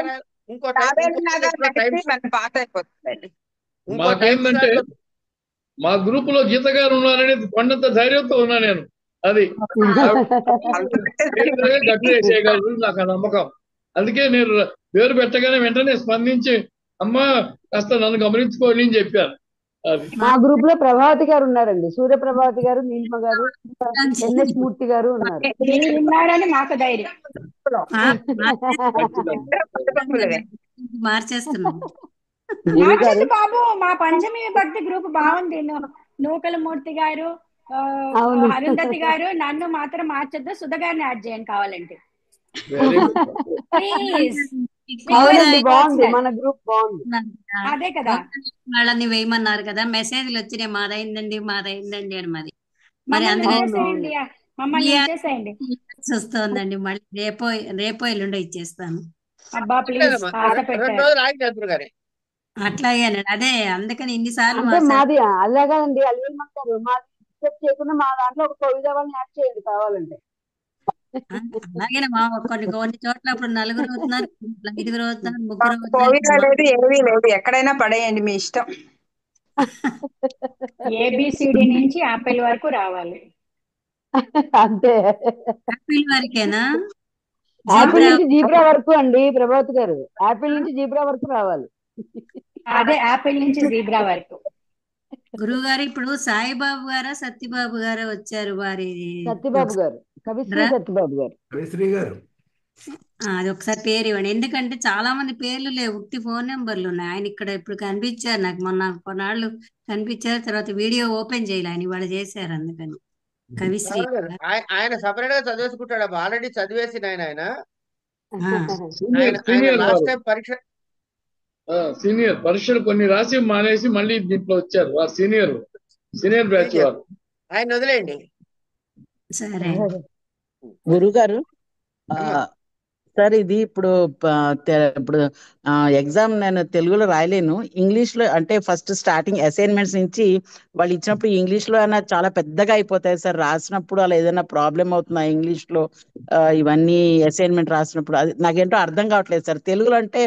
ఇంకో టైం మనం పాస్ అయిపోతుందండి. ఇంకో టైం మాకేందంటే స్లాట్ మా గ్రూప్ లో గీత గారు ఉన్నారని కొండంత ధైర్యంతో ఉన్నా నేను. అది గట్టి వేసేయగలరు నాకు ఆ నమ్మకం. అందుకే నేను పేరు పెట్టగానే వెంటనే స్పందించి అమ్మా కాస్త నన్ను గమనించుకోండి అని చెప్పాను. అది మా గ్రూప్ లో ప్రభావతి గారు ఉన్నారండి, సూర్య ప్రభావతి గారు, నీలిమ గారు, ఎన్ఎస్ మూర్తి గారు ఉన్నారు. మీరు ఉన్నారని మాకు ధైర్యం. మార్చేస్తున్నాం. మార్చండి బాబు, మా పంచమి విభక్తి గ్రూప్ బాగుంది. నూకల మూర్తి గారు, అవును. అరుంధతి గారు, నన్ను మాత్రం మార్చొద్దు, సుధ గారిని యాడ్ చేయండి కావాలంటే వెరీ గుడ్. ప్లీజ్. అవునండి, బాగుంది, మన గ్రూప్ బాగుంది. అదే కదా, వాళ్ళని వేయమన్నారు కదా, మెసేజ్లు వచ్చినాయి మాదైందండి మాదైందండి అని. మరి మమ్మల్ని అందుకని ఇచ్చేసేయండి, మమ్మల్ని ఇచ్చేసేయండి. వస్తుందండి. మళ్ళీ రేపో ఎల్లుండో ఇచ్చేస్తాను. అబ్బా ప్లీజ్, ఆశ 2 పెట్టారు. రోజులు ఆగి చేద్దరు కానీ. అట్లాగేనండి, అదే అందుకని ఇన్నిసార్లు అంటే మాది అలాగండి, అల్లేమంటారు, మాది accept చేయకుండా మా దాంట్లో ఒక కవిత వాళ్ళని యాడ్ చేయండి కావాలంటే. అలాగే మా కొన్ని చోట్ల అప్పుడు 4 అవుతున్నారు, 5 అవుతున్నారు, 3 కోవిడ్ అవుతున్నారు. లేదు, ఏమీ లేదు, ఎక్కడైనా పడేయండి, మీ ఇష్టం. ఏబిసిడి నుంచి యాపిల్ వరకు రావాలి. అంతే, యాపిల్ వరకేనా? యాపిల్ నుంచి జీబ్రా వరకు అండి ప్రభావతి గారు, యాపిల్ నుంచి జీబ్రా వరకు రావాలి. అదే యాపిల్ నుంచి జీబ్రా వరకు. గురువు గారు ఇప్పుడు సాయిబాబు గారా సత్యబాబు గారా వచ్చారు, వారి సత్యబాబు గారు, కవిశ్రీ సత్యబాబు గారు. కవిశ్రీ గారు అది ఒకసారి పేరు ఇవ్వండి, ఎందుకంటే చాలా మంది పేర్లు లేవు, ఉత్తి ఫోన్ నెంబర్లు ఉన్నాయి. ఆయన ఇక్కడ ఇప్పుడు కనిపించారు నాకు, మొన్న కొన్నాళ్ళు కనిపించారు, తర్వాత వీడియో ఓపెన్ చేయలే, ఆయన ఇవాళ చేశారు. అందుకని కవిశ్రీ ఆయన సపరేట్ గా చదివేసుకుంటాడు, ఆల్రెడీ చదివేసిన ఆయన సీనియర్ లాస్ట్ టైం పరీక్ష సీనియర్ పరీక్షలు కొన్ని రాసి మానేసి మళ్ళీ దీంట్లో వచ్చారు. వారు సీనియర్ బ్యాచ్ వారు. ఆయన వదిలేయండి. సరే గురుగారు సార్, ఇది ఇప్పుడు ఎగ్జామ్ నేను తెలుగులో రాయలేను, ఇంగ్లీష్ లో, అంటే ఫస్ట్ స్టార్టింగ్ అసైన్మెంట్స్ నుంచి వాళ్ళు ఇచ్చినప్పుడు ఇంగ్లీష్ లో అయినా చాలా పెద్దగా అయిపోతాయి సార్, రాసినప్పుడు అలా ఏదైనా ప్రాబ్లం అవుతుందా ఇంగ్లీష్ లో? ఇవన్నీ అసైన్మెంట్ రాసినప్పుడు అది నాకేంటో అర్థం కావట్లేదు సార్. తెలుగులో అంటే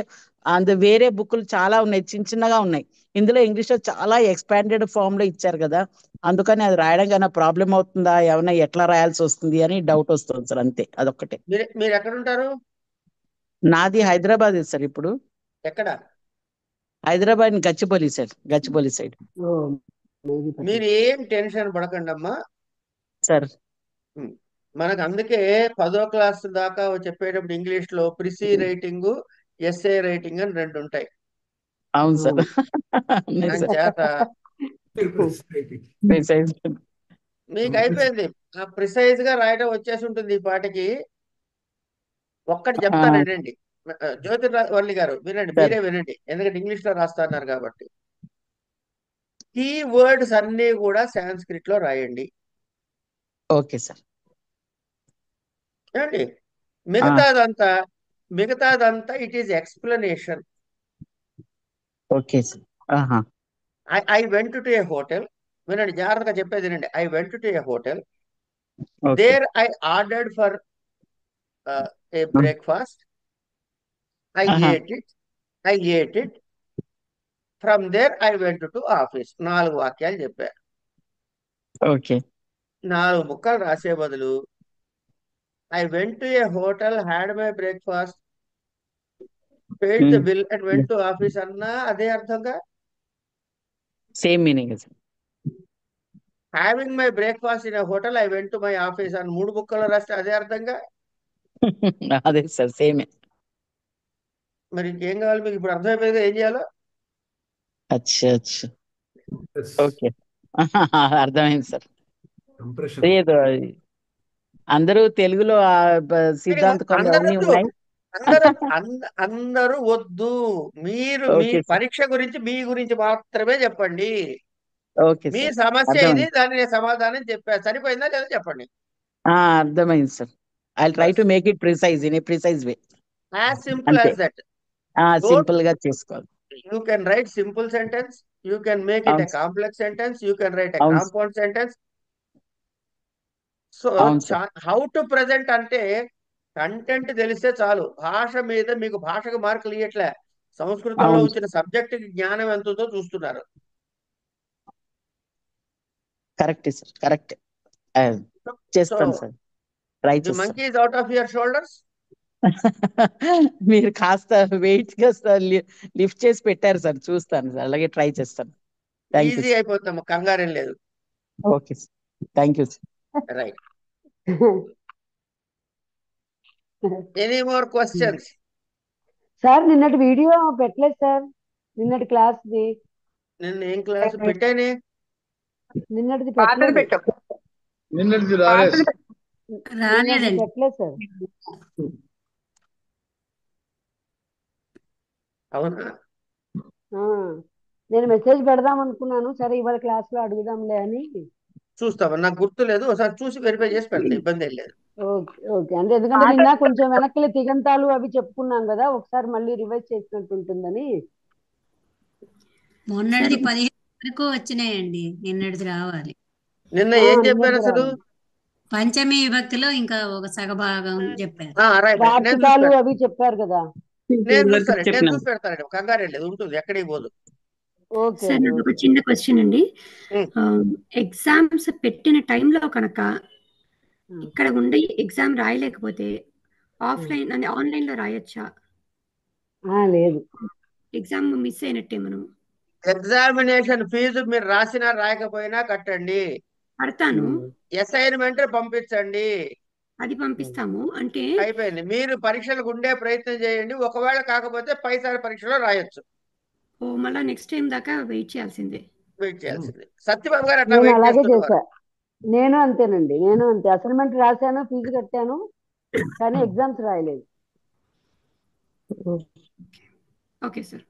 వేరే బుక్లు చాలా ఉన్నాయి, చిన్న చిన్నగా ఉన్నాయి, ఇందులో ఇంగ్లీష్ లో చాలా ఎక్స్పాండెడ్ ఫామ్ లో ఇచ్చారు కదా, అందుకని అది రాయడానికి ఏమైనా ప్రాబ్లం అవుతుందా, ఏమైనా ఎట్లా రాయాల్సి వస్తుంది అని డౌట్ వస్తుంది సార్, అంతే, అదొక్కటే. మీరు ఎక్కడ ఉంటారు? నాది హైదరాబాద్ సార్. ఇప్పుడు ఎక్కడ? Hyderabad Gachibowli sir, Gachibowli side. మీరు ఏం టెన్షన్ పడకండి అమ్మా సార్. మనకు అందుకే 10వ క్లాస్ దాకా చెప్పేటప్పుడు ఇంగ్లీష్ లో ప్రిసీ రైటింగ్, ఎస్ఏ రైటింగ్ అని 2 ఉంటాయి. అవును సార్. చేత మీకు అయిపోయింది, ప్రిసైజ్ గా రాయడం వచ్చేసి ఉంటుంది. ఈ పాటికి ఒక్కటి చెప్తాను వినండి, జ్యోతిర్వల్లి గారు వినండి, మీరే వినండి, ఎందుకంటే ఇంగ్లీష్ లో రాస్తున్నారు కాబట్టి. కీ వర్డ్స్ అన్ని కూడా సాంస్క్రిట్ లో రాయండి. Okay sir. ఏమండి, మిగతాదంతా it is explanation. Okay sir. I went to a hotel, వినండి జాగ్రత్తగా చెప్పేది వినండి. I went to a hotel, there I ordered for a breakfast, I ate it. From there I went to office. 4 వాక్యాలు చెప్పారు. ఓకే. 4 ముక్కలు రాసే బదులు I went to a hotel, had my breakfast, paid the bill and went to office అన్నా అదే అర్థంగా. Same meaning. Having my breakfast in a hotel, I went to my office అని 3 ముక్కలు రాస్తే అదే అర్థంగా. అదే సార్, సేమే. మరి ఇంకేం కావాలి మీకు? ఇప్పుడు అర్థమైపోయింది ఏం చేయాలో. అచ్చా అచ్చా ఓకే అర్థమైంది సార్. కంప్రెషన్ లేదు అందరూ తెలుగులో సిద్ధాంత కొండ అందరూ అవన్నీ ఉన్నాయి. అందరూ అందరూ వద్దు. మీరు మీ ఓకే సార్. పరీక్ష గురించి మీ గురించి మాత్రమే చెప్పండి. ఓకే మీ సార్ సమస్య ఇది, అర్థమైంది. దాన్ని నేను సమాధానం చెప్పా. సరిపోయిందా లేదా చెప్పండి. అర్థమైంది sir. I try to make it precise in a precise way. As simple అంతే యాజ్ దట్. సింపుల్ గా చేసుకోవాలి. You can write simple sentence. You can make it అవును a sir. complex sentence. You can write a అవును సార్. compound sentence. సో అవును సార్. హౌ టు ప్రజెంట్ అంటే కంటెంట్ తెలిస్తే చాలు. భాష మీద మీకు భాషకు మార్కులు ఇవ్వట్లే. సంస్కృతంలో అవును వచ్చిన సబ్జెక్ట్ జ్ఞానం ఎంతుందో చూస్తున్నారు. కరెక్ట్ సార్ కరెక్ట్ సో చేస్తాను సార్. ట్రై ది చేస్తాను. Monkey is out of your shoulders. మీరు కాస్త వెయిట్ గా లిఫ్ట్ చేసి పెట్టారు సార్. చూస్తాను సార్, అలాగే ట్రై చేస్తాను. Thank you easy sir. అయిపోతాము, కంగారేం లేదు. Okay sir, thank you sir. Right. Any more questions? Sir నిన్నటి వీడియో పెట్టలేదు సార్, నిన్నటి క్లాస్ది. నిన్న ఏం క్లాస్ పెట్టానే? నిన్నటిది పాతది పెట్టలేదు. పెట్టు. నిన్నటిది రాలేదు. నిన్నటిది పెట్టలేదు సార్. అవునా? నేను మెసేజ్ పెడదాం అనుకున్నాను, సరే ఇవాళ క్లాస్ లో అడుగుదాంలే అని. చూస్తామా, నాకు గుర్తులేదు. ఒకసారి చూసి వెరిఫై చేసి పెడతా, ఇబ్బంది ఏం లేదు. Okay okay. అంటే ఎందుకంటే నిన్న కొంచెం వెనక్కి తిగంతాలు అవి చెప్పుకున్నాం కదా, ఒకసారి మళ్ళీ రివైజ్ చేసినట్టు ఉంటుందని. మొన్నటిది 15 వరకు వచ్చినాయండి, నిన్నటిది రావాలి. నిన్న ఏం చెప్పారు అసలు? పంచమి విభక్తిలో ఇంకా ఒక సగభాగం చెప్పారు. వార్తికాలు అవి చెప్పారు కదా. నేను చూసి పెడతానండి, కంగారు లేదు, ఉంటుంది, ఎక్కడికి పోదు. సార్ నాకు ఒక చిన్న క్వశ్చన్ అండి. ఎగ్జామ్స్ పెట్టిన టైంలో కనుక ఇక్కడ ఉండి ఎగ్జామ్ రాయలేకపోతే ఆఫ్లైన్ అంటే ఆన్లైన్ లో రాయొచ్చా? లేదు, ఎగ్జామ్ మిస్ అయినట్టే మనం. ఎగ్జామినేషన్ ఫీజు మీరు రాసినా రాయకపోయినా కట్టండి. కడతాను. అసైన్మెంట్ పంపించండి, అది పంపిస్తాము. అంటే అయిపోయింది. మీరు పరీక్షలకు ఉండే ప్రయత్నం చేయండి. ఒకవేళ కాకపోతే పైసారి పరీక్షలో రాయొచ్చు. మళ్ళీ నెక్స్ట్ టైం దాకా వెయిట్ చేయాల్సిందే. సత్యబాబు గారు అట్లా నేను వెయిట్ అలాగే చేస్తున్నారు. చేశా. నేను అంతేనండి, నేను అంతే. అసైన్మెంట్ రాశాను, ఫీజు కట్టాను, కానీ ఎగ్జామ్స్ రాయలేదు. Okay sir.